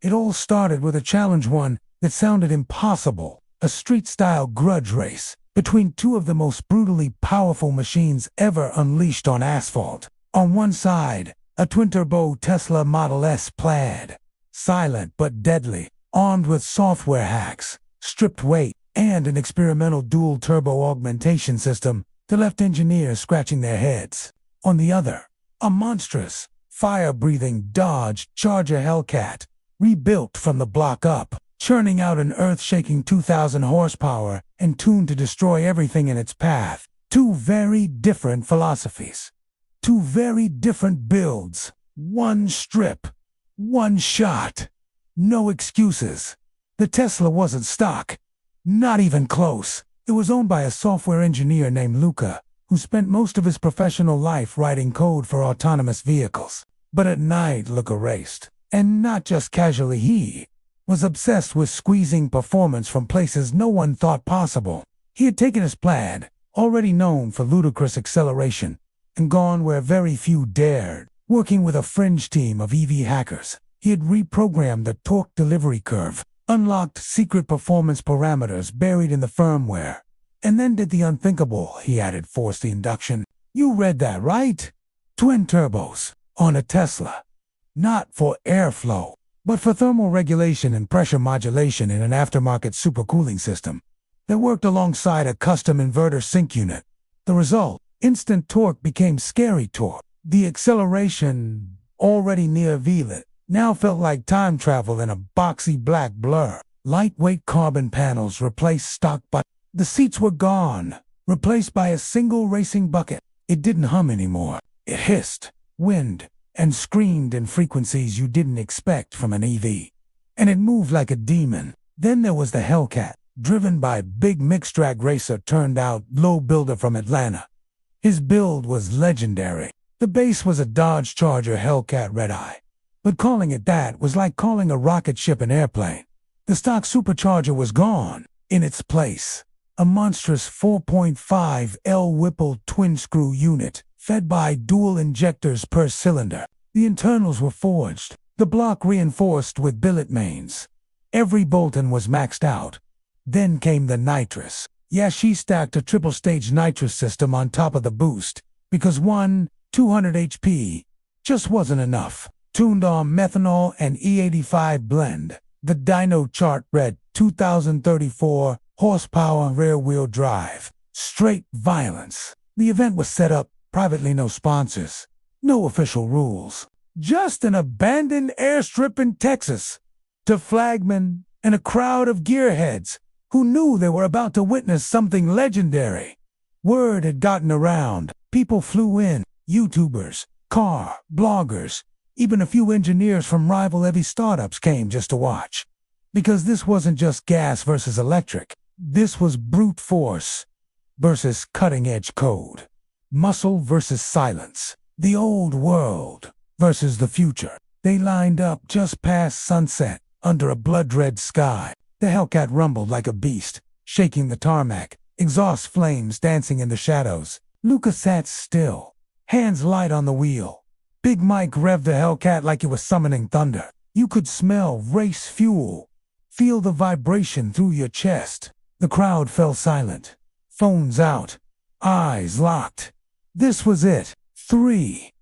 It all started with a challenge, one that sounded impossible, a street-style grudge race between two of the most brutally powerful machines ever unleashed on asphalt. On one side, a twin-turbo Tesla Model S Plaid, silent but deadly, armed with software hacks, stripped weight, and an experimental dual-turbo augmentation system that left engineers scratching their heads. On the other, a monstrous, fire-breathing Dodge Hellcat, rebuilt from the block up, churning out an earth-shaking 2,000 horsepower and tuned to destroy everything in its path. Two very different philosophies. Two very different builds. One strip. One shot. No excuses. The Tesla wasn't stock. Not even close. It was owned by a software engineer named Luca, who spent most of his professional life writing code for autonomous vehicles. But at night, Luca raced. And not just casually, he was obsessed with squeezing performance from places no one thought possible. He had taken his Plaid, already known for ludicrous acceleration, and gone where very few dared. Working with a fringe team of EV hackers, he had reprogrammed the torque delivery curve, unlocked secret performance parameters buried in the firmware, and then did the unthinkable. He added forced induction. You read that, right? Twin turbos on a Tesla. Not for airflow, but for thermal regulation and pressure modulation in an aftermarket supercooling system that worked alongside a custom inverter sync unit. The result, instant torque became scary torque. The acceleration, already near V-lit, now felt like time travel in a boxy black blur. Lightweight carbon panels replaced stock, but the seats were gone, replaced by a single racing bucket. It didn't hum anymore. It hissed, whined, and screamed in frequencies you didn't expect from an EV. And it moved like a demon. Then there was the Hellcat, driven by big mixed drag racer turned out low builder from Atlanta. His build was legendary. The base was a Dodge Hellcat Red Eye. But calling it that was like calling a rocket ship an airplane. The stock supercharger was gone. In its place, a monstrous 4.5 L Whipple twin-screw unit, fed by dual injectors per cylinder. The internals were forged, the block reinforced with billet mains. Every bolt-on was maxed out. Then came the nitrous. Yeah, she stacked a triple-stage nitrous system on top of the boost, because one 200 HP just wasn't enough. Tuned on methanol and E85 blend, the dyno chart read 2034 horsepower rear-wheel drive. Straight violence. The event was set up privately, no sponsors, no official rules. Just an abandoned airstrip in Texas. To flagmen and a crowd of gearheads who knew they were about to witness something legendary. Word had gotten around. People flew in. YouTubers, car bloggers, even a few engineers from rival EV startups came just to watch. Because this wasn't just gas versus electric. This was brute force versus cutting-edge code. Muscle versus silence. The old world versus the future. They lined up just past sunset, under a blood-red sky. The Hellcat rumbled like a beast, shaking the tarmac, exhaust flames dancing in the shadows. Luca sat still, hands light on the wheel. Big Mike revved the Hellcat like it was summoning thunder. You could smell race fuel, feel the vibration through your chest. The crowd fell silent, phones out, eyes locked. This was it. 3,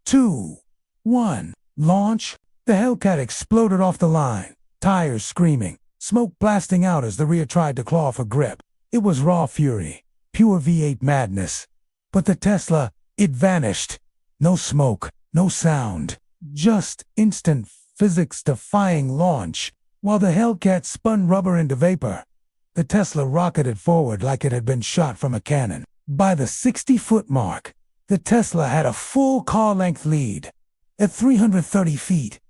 2, 1. Launch. The Hellcat exploded off the line, tires screaming, smoke blasting out as the rear tried to claw for grip. It was raw fury, pure V8 madness. But the Tesla, it vanished. No smoke, no sound, just instant physics-defying launch. While the Hellcat spun rubber into vapor, the Tesla rocketed forward like it had been shot from a cannon. By the 60-foot mark, the Tesla had a full car-length lead at 330 feet.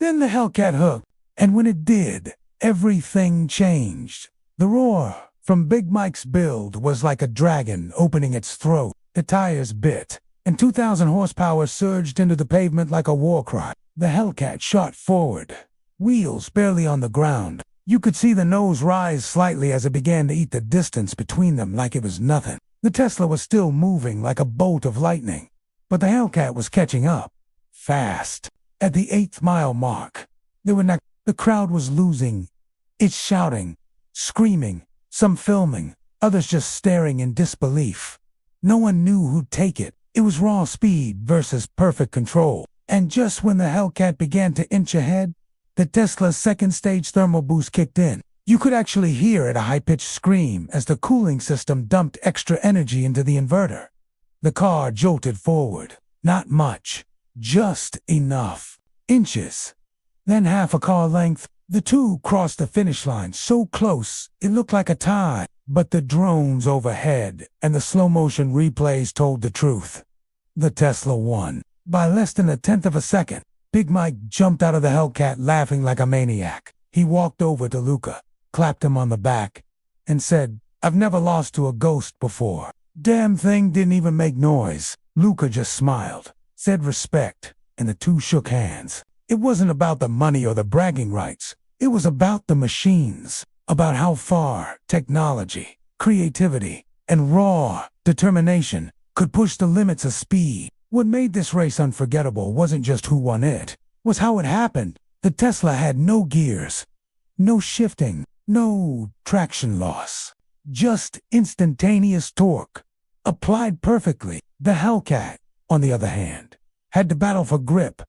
Then the Hellcat hooked, and when it did, everything changed. The roar from Big Mike's build was like a dragon opening its throat. The tires bit, and 2,000 horsepower surged into the pavement like a war cry. The Hellcat shot forward, wheels barely on the ground. You could see the nose rise slightly as it began to eat the distance between them like it was nothing. The Tesla was still moving like a bolt of lightning, but the Hellcat was catching up. Fast. At the 8th mile mark, they were not. The crowd was losing. It's shouting, screaming, some filming, others just staring in disbelief. No one knew who'd take it. It was raw speed versus perfect control. And just when the Hellcat began to inch ahead, the Tesla's second-stage thermal boost kicked in. You could actually hear it, a high-pitched scream, as the cooling system dumped extra energy into the inverter. The car jolted forward. Not much. Just enough. Inches. Then half a car length. The two crossed the finish line so close it looked like a tie. But the drones overhead and the slow-motion replays told the truth. The Tesla won. By less than 1/10 of a second, Big Mike jumped out of the Hellcat laughing like a maniac. He walked over to Luca, clapped him on the back, and said, "I've never lost to a ghost before." Damn thing didn't even make noise. Luca just smiled, said respect, and the two shook hands. It wasn't about the money or the bragging rights. It was about the machines, about how far technology, creativity, and raw determination could push the limits of speed. What made this race unforgettable wasn't just who won it, was how it happened. The Tesla had no gears, no shifting, no traction loss, just instantaneous torque, applied perfectly. The Hellcat, on the other hand, had to battle for grip,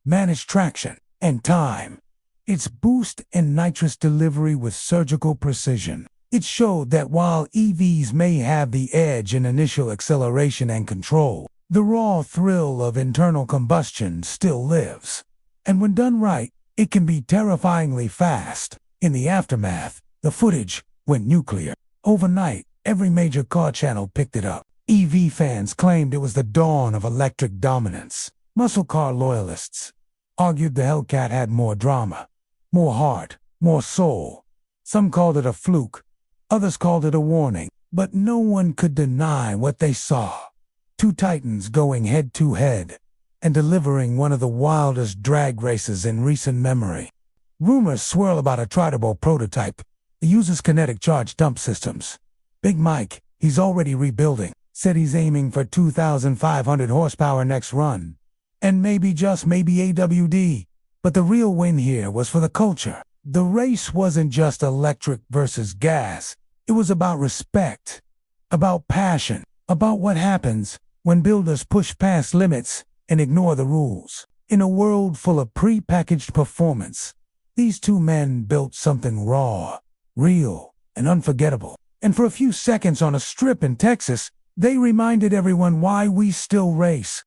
manage traction, and time. Its boost and nitrous delivery with surgical precision. It showed that while EVs may have the edge in initial acceleration and control, the raw thrill of internal combustion still lives. And when done right, it can be terrifyingly fast. In the aftermath, the footage went nuclear. Overnight, every major car channel picked it up. EV fans claimed it was the dawn of electric dominance. Muscle car loyalists argued the Hellcat had more drama, more heart, more soul. Some called it a fluke, others called it a warning, but no one could deny what they saw. Two titans going head-to-head and delivering one of the wildest drag races in recent memory. Rumors swirl about a tritable prototype that uses kinetic charge dump systems. Big Mike, he's already rebuilding, said he's aiming for 2,500 horsepower next run. And maybe, just maybe, AWD. But the real win here was for the culture. The race wasn't just electric versus gas. It was about respect, about passion, about what happens when builders push past limits and ignore the rules. In a world full of pre-packaged performance, these two men built something raw, real, and unforgettable. And for a few seconds on a strip in Texas, they reminded everyone why we still race.